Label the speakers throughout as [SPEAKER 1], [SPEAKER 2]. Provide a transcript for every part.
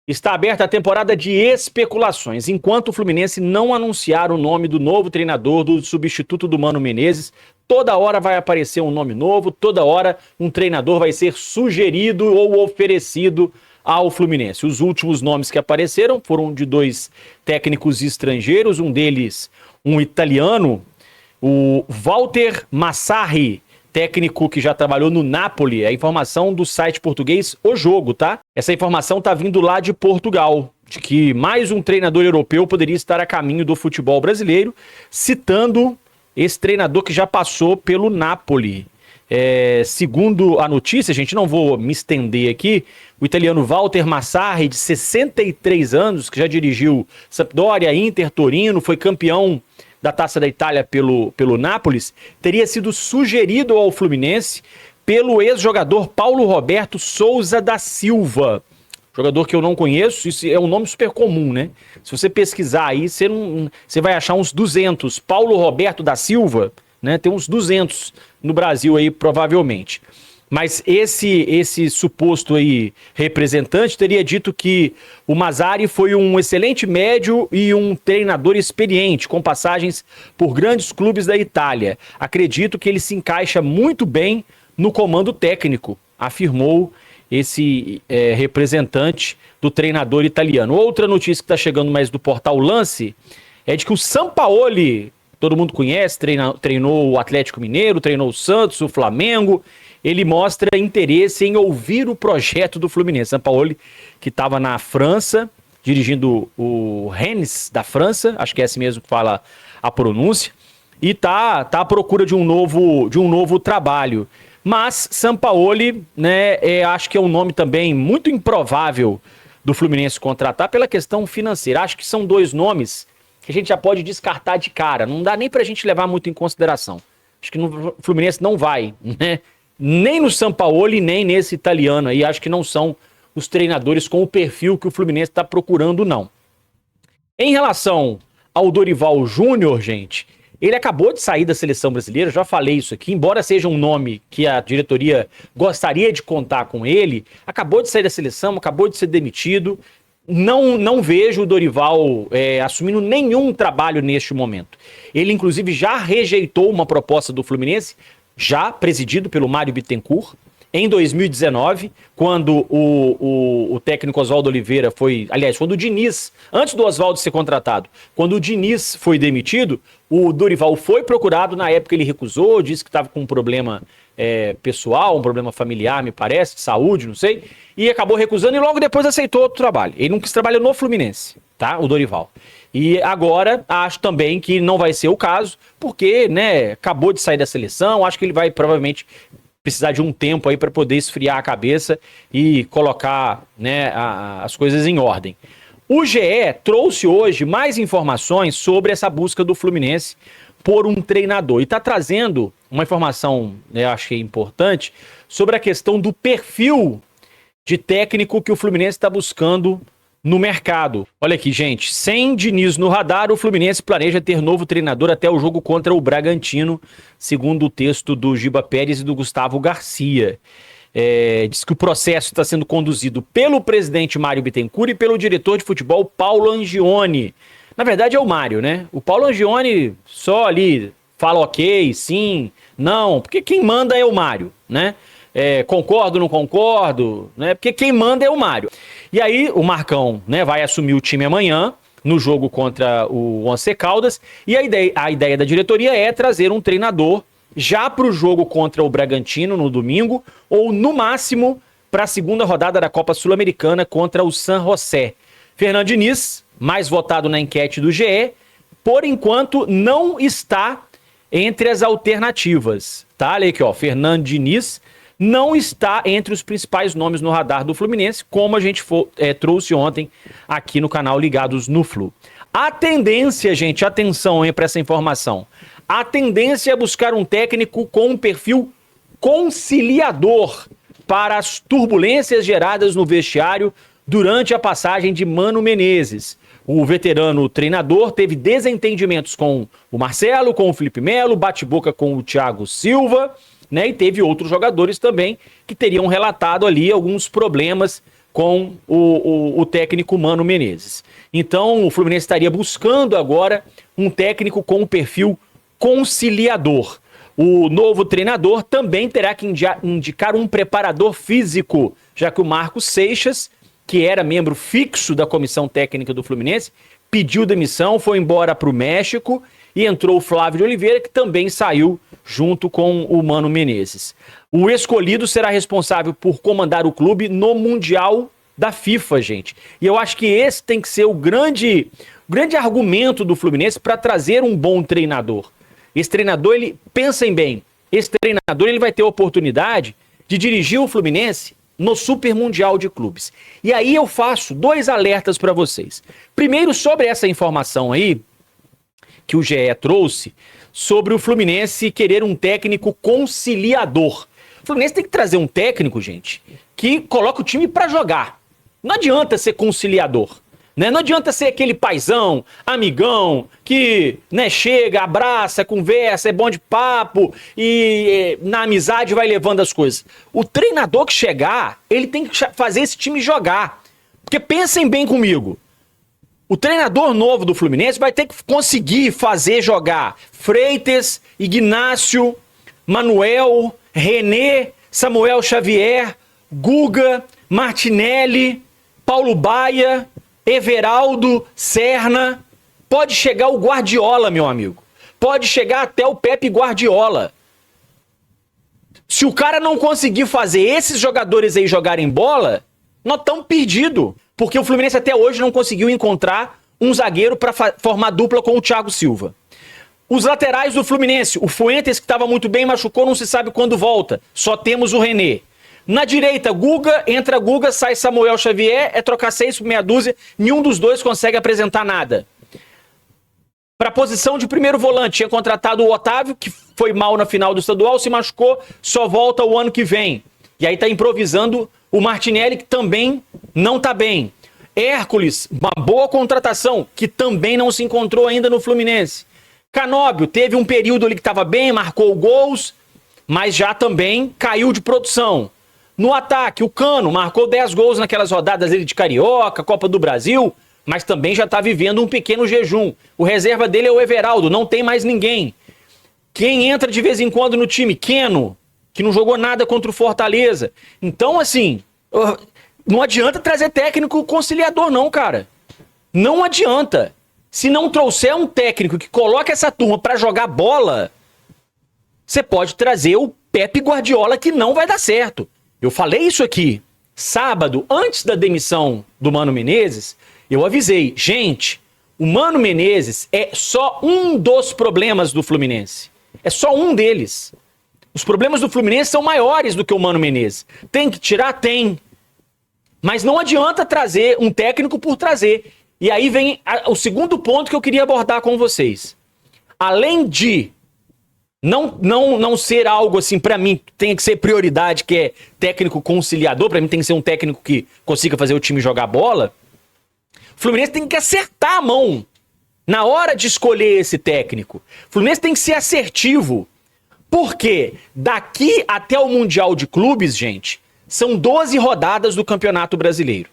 [SPEAKER 1] Está aberta a temporada de especulações. Enquanto o Fluminense não anunciar o nome do novo treinador, do substituto do Mano Menezes, toda hora vai aparecer um nome novo, toda hora um treinador vai ser sugerido ou oferecido ao Fluminense. Os últimos nomes que apareceram foram de dois técnicos estrangeiros, um deles um italiano, o Walter Massarri, técnico que já trabalhou no Napoli. É a informação do site português O Jogo, tá? Essa informação tá vindo lá de Portugal, de que mais um treinador europeu poderia estar a caminho do futebol brasileiro, citando esse treinador que já passou pelo Napoli. Segundo a notícia, gente, não vou me estender aqui, o italiano Walter Massarri, de 63 anos, que já dirigiu Sampdoria, Inter, Torino, foi campeão da Taça da Itália pelo Nápoles, teria sido sugerido ao Fluminense pelo ex-jogador Paulo Roberto Souza da Silva. Jogador que eu não conheço, isso é um nome super comum, né? Se você pesquisar aí, você vai achar uns 200. Paulo Roberto da Silva, né? Tem uns 200 no Brasil aí, provavelmente. Mas esse suposto aí representante teria dito que o Massarri foi um excelente médio e um treinador experiente, com passagens por grandes clubes da Itália. Acredito que ele se encaixa muito bem no comando técnico, afirmou esse representante do treinador italiano. Outra notícia que está chegando mais do portal Lance é de que o Sampaoli, todo mundo conhece, treinou o Atlético Mineiro, treinou o Santos, o Flamengo. Ele mostra interesse em ouvir o projeto do Fluminense. Sampaoli, que estava na França, dirigindo o Rennes da França, acho que é assim mesmo que fala a pronúncia, e tá à procura de um novo trabalho. Mas Sampaoli, né, acho que é um nome também muito improvável do Fluminense contratar pela questão financeira. Acho que são dois nomes que a gente já pode descartar de cara. Não dá nem pra gente levar muito em consideração. Acho que o Fluminense não vai, né? Nem no Sampaoli, nem nesse italiano aí. Acho que não são os treinadores com o perfil que o Fluminense está procurando, não. Em relação ao Dorival Júnior, gente, ele acabou de sair da seleção brasileira, já falei isso aqui, embora seja um nome que a diretoria gostaria de contar com ele, acabou de sair da seleção, acabou de ser demitido. Não vejo o Dorival assumindo nenhum trabalho neste momento. Ele, inclusive, já rejeitou uma proposta do Fluminense, já presidido pelo Mário Bittencourt, em 2019, quando o técnico Oswaldo Oliveira foi... Aliás, quando o Diniz, antes do Oswaldo ser contratado, quando o Diniz foi demitido, o Dorival foi procurado, na época ele recusou, disse que estava com um problema pessoal, um problema familiar, me parece, de saúde, não sei, e acabou recusando e logo depois aceitou outro trabalho. Ele não quis trabalhar no Fluminense, tá? O Dorival. E agora acho também que não vai ser o caso, porque, né, acabou de sair da seleção, acho que ele vai provavelmente precisar de um tempo aí para poder esfriar a cabeça e colocar, né, as coisas em ordem. O GE trouxe hoje mais informações sobre essa busca do Fluminense por um treinador. E está trazendo uma informação, né, eu achei importante, sobre a questão do perfil de técnico que o Fluminense está buscando no mercado. Olha aqui, gente, sem Diniz no radar, o Fluminense planeja ter novo treinador até o jogo contra o Bragantino, segundo o texto do Giba Pérez e do Gustavo Garcia. Diz que o processo está sendo conduzido pelo presidente Mário Bittencourt e pelo diretor de futebol Paulo Angione. Na verdade é o Mário, né? O Paulo Angione só ali fala ok, sim, não, porque quem manda é o Mário, né? Concordo, não concordo, né? Porque quem manda é o Mário. E aí o Marcão, né, vai assumir o time amanhã no jogo contra o Once Caldas, e a ideia da diretoria é trazer um treinador já para o jogo contra o Bragantino no domingo, ou no máximo para a segunda rodada da Copa Sul-Americana contra o San José. Fernando Diniz, mais votado na enquete do GE, por enquanto não está entre as alternativas, tá? Olha aqui, ó, Fernando Diniz não está entre os principais nomes no radar do Fluminense, como a gente trouxe ontem aqui no canal Ligados no Flu. A tendência, gente, atenção para essa informação, a tendência é buscar um técnico com um perfil conciliador para as turbulências geradas no vestiário durante a passagem de Mano Menezes. O veterano treinador teve desentendimentos com o Marcelo, com o Felipe Melo, bate-boca com o Thiago Silva, né? E teve outros jogadores também que teriam relatado ali alguns problemas com o técnico Mano Menezes. Então o Fluminense estaria buscando agora um técnico com um perfil conciliador. O novo treinador também terá que indicar um preparador físico, já que o Marcos Seixas, que era membro fixo da comissão técnica do Fluminense, pediu demissão, foi embora para o México e entrou o Flávio de Oliveira, que também saiu junto com o Mano Menezes. O escolhido será responsável por comandar o clube no Mundial da FIFA, gente. E eu acho que esse tem que ser o grande argumento do Fluminense para trazer um bom treinador. Esse treinador, pensem bem, esse treinador ele vai ter a oportunidade de dirigir o Fluminense no Super Mundial de Clubes. E aí eu faço 2 alertas para vocês. Primeiro, sobre essa informação aí, que o GE trouxe, sobre o Fluminense querer um técnico conciliador. O Fluminense tem que trazer um técnico, gente, que coloca o time para jogar. Não adianta ser conciliador. Né? Não adianta ser aquele paizão, amigão, que chega, abraça, conversa, é bom de papo e na amizade vai levando as coisas. O treinador que chegar, ele tem que fazer esse time jogar. Porque pensem bem comigo, o treinador novo do Fluminense vai ter que conseguir fazer jogar Freitas, Ignácio, Manuel, René, Samuel Xavier, Guga, Martinelli, Paulo Baia, Everaldo, Serna, pode chegar o Guardiola, meu amigo. Pode chegar até o Pepe Guardiola. Se o cara não conseguir fazer esses jogadores aí jogarem bola, nós estamos perdidos. Porque o Fluminense até hoje não conseguiu encontrar um zagueiro para formar dupla com o Thiago Silva. Os laterais do Fluminense, o Fuentes, que estava muito bem, machucou, não se sabe quando volta. Só temos o René. Na direita, Guga, entra Guga, sai Samuel Xavier, é trocar 6 por meia dúzia, nenhum dos dois consegue apresentar nada. Para a posição de primeiro volante, tinha contratado o Otávio, que foi mal na final do estadual, se machucou, só volta o ano que vem. E aí tá improvisando o Martinelli, que também não tá bem. Hércules, uma boa contratação, que também não se encontrou ainda no Fluminense. Canóbio, teve um período ali que estava bem, marcou gols, mas já também caiu de produção. No ataque, o Cano marcou 10 gols naquelas rodadas dele de Carioca, Copa do Brasil, mas também já está vivendo um pequeno jejum. O reserva dele é o Everaldo, não tem mais ninguém. Quem entra de vez em quando no time? Keno, que não jogou nada contra o Fortaleza. Então, assim, não adianta trazer técnico conciliador não, cara. Não adianta. Se não trouxer um técnico que coloque essa turma para jogar bola, você pode trazer o Pepe Guardiola, que não vai dar certo. Eu falei isso aqui sábado, antes da demissão do Mano Menezes, eu avisei, gente, o Mano Menezes é só um dos problemas do Fluminense. É só um deles. Os problemas do Fluminense são maiores do que o Mano Menezes. Tem que tirar? Tem. Mas não adianta trazer um técnico por trazer. E aí vem o segundo ponto que eu queria abordar com vocês. Além de não ser algo assim, pra mim, tem que ser prioridade, que é técnico conciliador, pra mim tem que ser um técnico que consiga fazer o time jogar bola, o Fluminense tem que acertar a mão na hora de escolher esse técnico. O Fluminense tem que ser assertivo. Porque daqui até o Mundial de Clubes, gente, são 12 rodadas do Campeonato Brasileiro.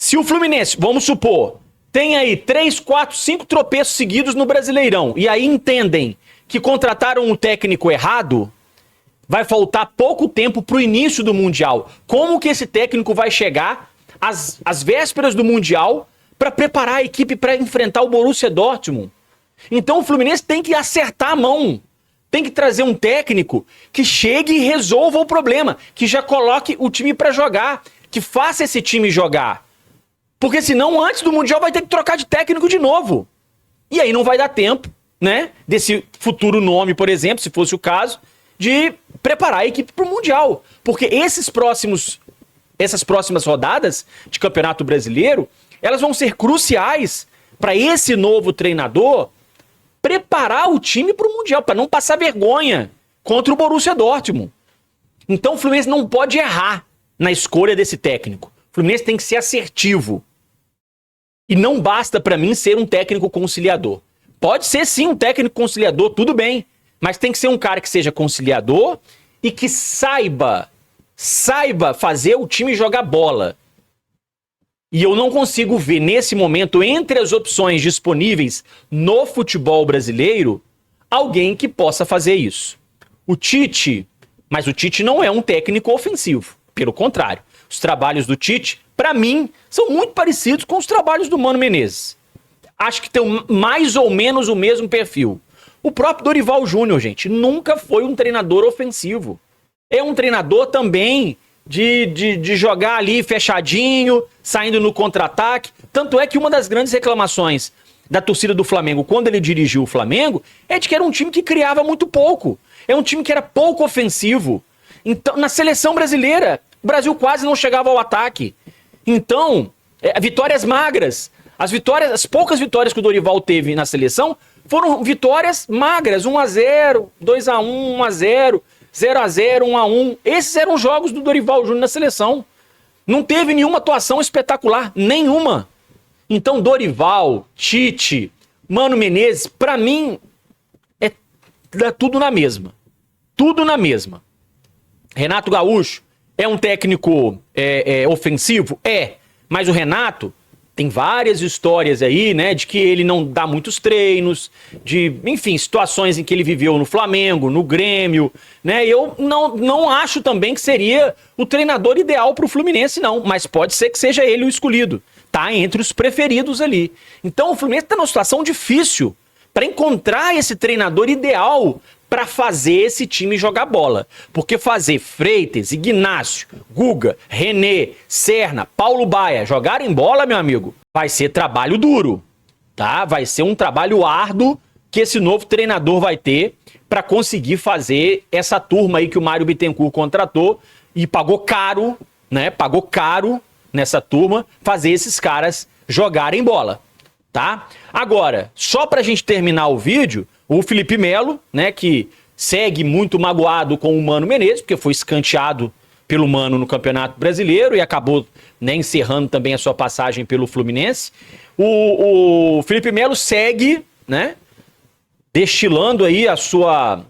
[SPEAKER 1] Se o Fluminense, vamos supor, tem aí 3, 4, 5 tropeços seguidos no Brasileirão, e aí entendem que contrataram um técnico errado, vai faltar pouco tempo para o início do Mundial. Como que esse técnico vai chegar às vésperas do Mundial para preparar a equipe para enfrentar o Borussia Dortmund? Então o Fluminense tem que acertar a mão. Tem que trazer um técnico que chegue e resolva o problema, que já coloque o time para jogar, que faça esse time jogar. Porque senão antes do Mundial vai ter que trocar de técnico de novo. E aí não vai dar tempo, né, desse futuro nome, por exemplo, se fosse o caso, de preparar a equipe para o Mundial. Porque essas próximas rodadas de Campeonato Brasileiro, elas vão ser cruciais para esse novo treinador preparar o time para o Mundial, para não passar vergonha contra o Borussia Dortmund. Então o Fluminense não pode errar na escolha desse técnico. O Fluminense tem que ser assertivo. E não basta para mim ser um técnico conciliador. Pode ser sim um técnico conciliador, tudo bem. Mas tem que ser um cara que seja conciliador e que saiba fazer o time jogar bola. E eu não consigo ver, nesse momento, entre as opções disponíveis no futebol brasileiro, alguém que possa fazer isso. O Tite, mas o Tite não é um técnico ofensivo. Pelo contrário, os trabalhos do Tite, para mim, são muito parecidos com os trabalhos do Mano Menezes. Acho que tem mais ou menos o mesmo perfil. O próprio Dorival Júnior, gente, nunca foi um treinador ofensivo. É um treinador também de jogar ali fechadinho, saindo no contra-ataque. Tanto é que uma das grandes reclamações da torcida do Flamengo, quando ele dirigiu o Flamengo, é de que era um time que criava muito pouco. É um time que era pouco ofensivo. Então, na seleção brasileira, o Brasil quase não chegava ao ataque. Então, vitórias magras. As poucas vitórias que o Dorival teve na seleção foram vitórias magras. 1-0, 2-1, 1-0, 0-0, 1-1. Esses eram os jogos do Dorival Júnior na seleção. Não teve nenhuma atuação espetacular. Nenhuma. Então, Dorival, Tite, Mano Menezes, pra mim, dá tudo na mesma. Tudo na mesma. Renato Gaúcho é um técnico ofensivo? Mas o Renato tem várias histórias aí, né, de que ele não dá muitos treinos, de, enfim, situações em que ele viveu no Flamengo, no Grêmio, né? Eu não acho também que seria o treinador ideal para o Fluminense, não, mas pode ser que seja ele o escolhido. Tá entre os preferidos ali. Então o Fluminense está numa situação difícil para encontrar esse treinador ideal para fazer esse time jogar bola. Porque fazer Freitas, Ignácio, Guga, René, Serna, Paulo Baia jogarem bola, meu amigo, vai ser trabalho duro, tá? Vai ser um trabalho árduo que esse novo treinador vai ter para conseguir fazer essa turma aí que o Mário Bittencourt contratou e pagou caro, né? Pagou caro nessa turma, fazer esses caras jogarem bola, tá? Agora, só pra gente terminar o vídeo, o Felipe Melo, né, que segue muito magoado com o Mano Menezes, porque foi escanteado pelo Mano no Campeonato Brasileiro e acabou, né, encerrando também a sua passagem pelo Fluminense. O Felipe Melo segue, né, destilando aí a sua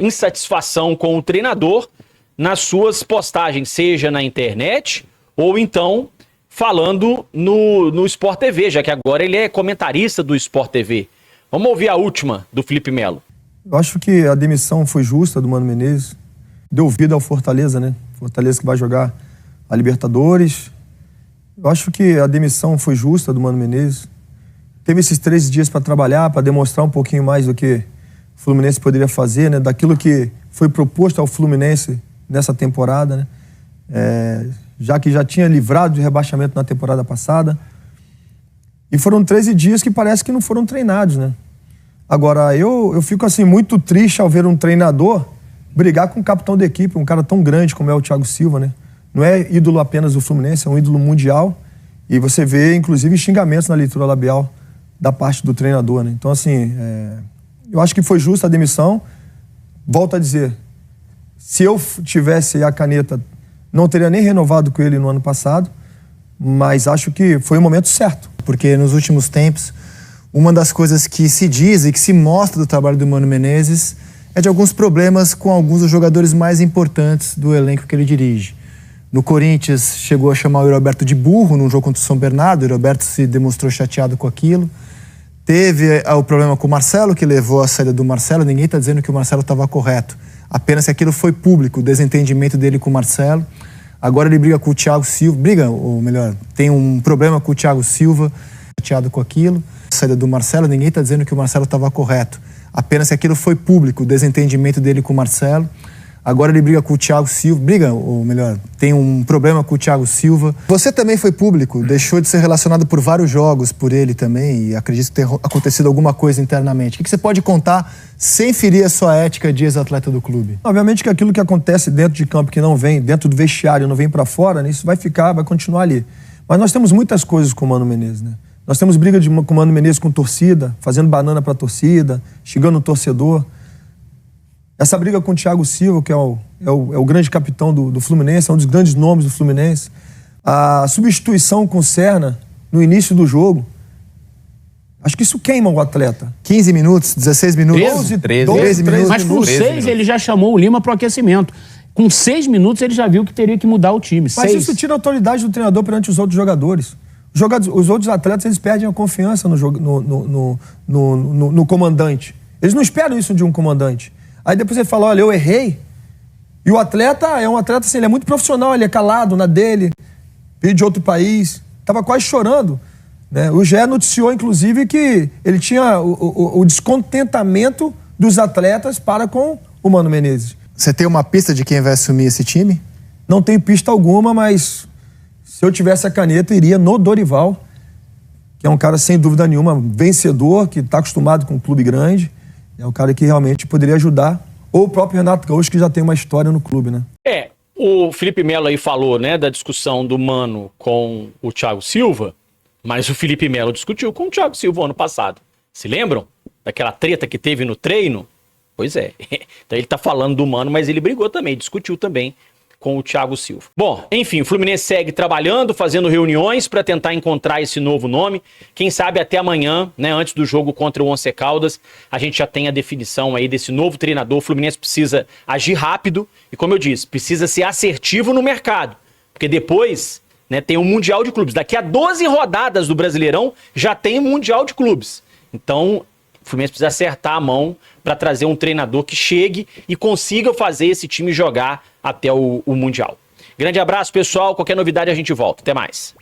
[SPEAKER 1] insatisfação com o treinador nas suas postagens, seja na internet ou então falando no Sport TV, já que agora ele é comentarista do Sport TV. Vamos ouvir a última do Felipe Melo.
[SPEAKER 2] Eu acho que a demissão foi justa do Mano Menezes. Deu vida ao Fortaleza, né? Fortaleza que vai jogar a Libertadores. Eu acho que a demissão foi justa do Mano Menezes. Teve esses 13 dias para trabalhar, para demonstrar um pouquinho mais do que o Fluminense poderia fazer, né? Daquilo que foi proposto ao Fluminense nessa temporada, né? Já que já tinha livrado de rebaixamento na temporada passada. E foram 13 dias que parece que não foram treinados, né? Agora, eu fico assim muito triste ao ver um treinador brigar com o capitão da equipe, um cara tão grande como é o Thiago Silva, né? Não é ídolo apenas do Fluminense, é um ídolo mundial. E você vê, inclusive, xingamentos na leitura labial da parte do treinador, né? Então, assim, eu acho que foi justa a demissão. Volto a dizer, se eu tivesse a caneta, não teria nem renovado com ele no ano passado, mas acho que foi o momento certo.
[SPEAKER 3] Porque nos últimos tempos, uma das coisas que se diz e que se mostra do trabalho do Mano Menezes é de alguns problemas com alguns dos jogadores mais importantes do elenco que ele dirige. No Corinthians, chegou a chamar o Roberto de burro num jogo contra o São Bernardo, o Roberto se demonstrou chateado com aquilo. Teve o problema com o Marcelo, que levou à saída do Marcelo. Ninguém está dizendo que o Marcelo estava correto, apenas que aquilo foi público, o desentendimento dele com o Marcelo. Agora ele briga com o Thiago Silva, ou melhor, tem um problema com o Thiago Silva, chateado com aquilo. A saída do Marcelo, ninguém está dizendo que o Marcelo estava correto, apenas que aquilo foi público, o desentendimento dele com o Marcelo. Agora ele briga com o Thiago Silva, ou melhor, tem um problema com o Thiago Silva. Você também foi público, deixou de ser relacionado por vários jogos por ele também, e acredito ter acontecido alguma coisa internamente. O que você pode contar sem ferir a sua ética de ex-atleta do clube?
[SPEAKER 2] Obviamente que aquilo que acontece dentro de campo, que não vem, dentro do vestiário, não vem pra fora, né, isso vai continuar ali. Mas nós temos muitas coisas com o Mano Menezes, né? Nós temos briga com o Mano Menezes com torcida, fazendo banana pra torcida, xingando o torcedor. Essa briga com o Thiago Silva, que é o grande capitão do Fluminense, é um dos grandes nomes do Fluminense. A substituição com o Serna no início do jogo, acho que isso queima o atleta.
[SPEAKER 3] 15 minutos, 16 minutos.
[SPEAKER 4] 13 minutos.
[SPEAKER 3] Mas com
[SPEAKER 4] 6 ele já chamou o Lima para o aquecimento. Com 6 minutos ele já viu que teria que mudar o time.
[SPEAKER 2] Mas
[SPEAKER 4] 6.
[SPEAKER 2] isso tira a autoridade do treinador perante os outros jogadores. Os outros atletas, eles perdem a confiança no comandante. Eles não esperam isso de um comandante. Aí depois ele fala, olha, eu errei. E o atleta é um atleta, assim, ele é muito profissional, ele é calado na dele, veio de outro país, estava quase chorando. Né? O GE noticiou, inclusive, que ele tinha o descontentamento dos atletas para com o Mano Menezes.
[SPEAKER 3] Você tem uma pista de quem vai assumir esse time?
[SPEAKER 2] Não tem pista alguma, mas se eu tivesse a caneta, iria no Dorival, que é um cara, sem dúvida nenhuma, vencedor, que está acostumado com um clube grande. É um cara que realmente poderia ajudar. Ou o próprio Renato Gaúcho, que já tem uma história no clube, né?
[SPEAKER 1] O Felipe Melo aí falou, né, da discussão do Mano com o Thiago Silva, mas o Felipe Melo discutiu com o Thiago Silva ano passado. Se lembram? Daquela treta que teve no treino? Pois é. Então ele tá falando do Mano, mas ele brigou também, discutiu também com o Thiago Silva. Bom, enfim, o Fluminense segue trabalhando, fazendo reuniões para tentar encontrar esse novo nome. Quem sabe até amanhã, né, antes do jogo contra o Once Caldas, a gente já tem a definição aí desse novo treinador. O Fluminense precisa agir rápido e, como eu disse, precisa ser assertivo no mercado, porque depois, né, tem o Mundial de Clubes. Daqui a 12 rodadas do Brasileirão já tem o Mundial de Clubes. Então, o Fluminense precisa acertar a mão para trazer um treinador que chegue e consiga fazer esse time jogar até o Mundial. Grande abraço, pessoal. Qualquer novidade a gente volta. Até mais.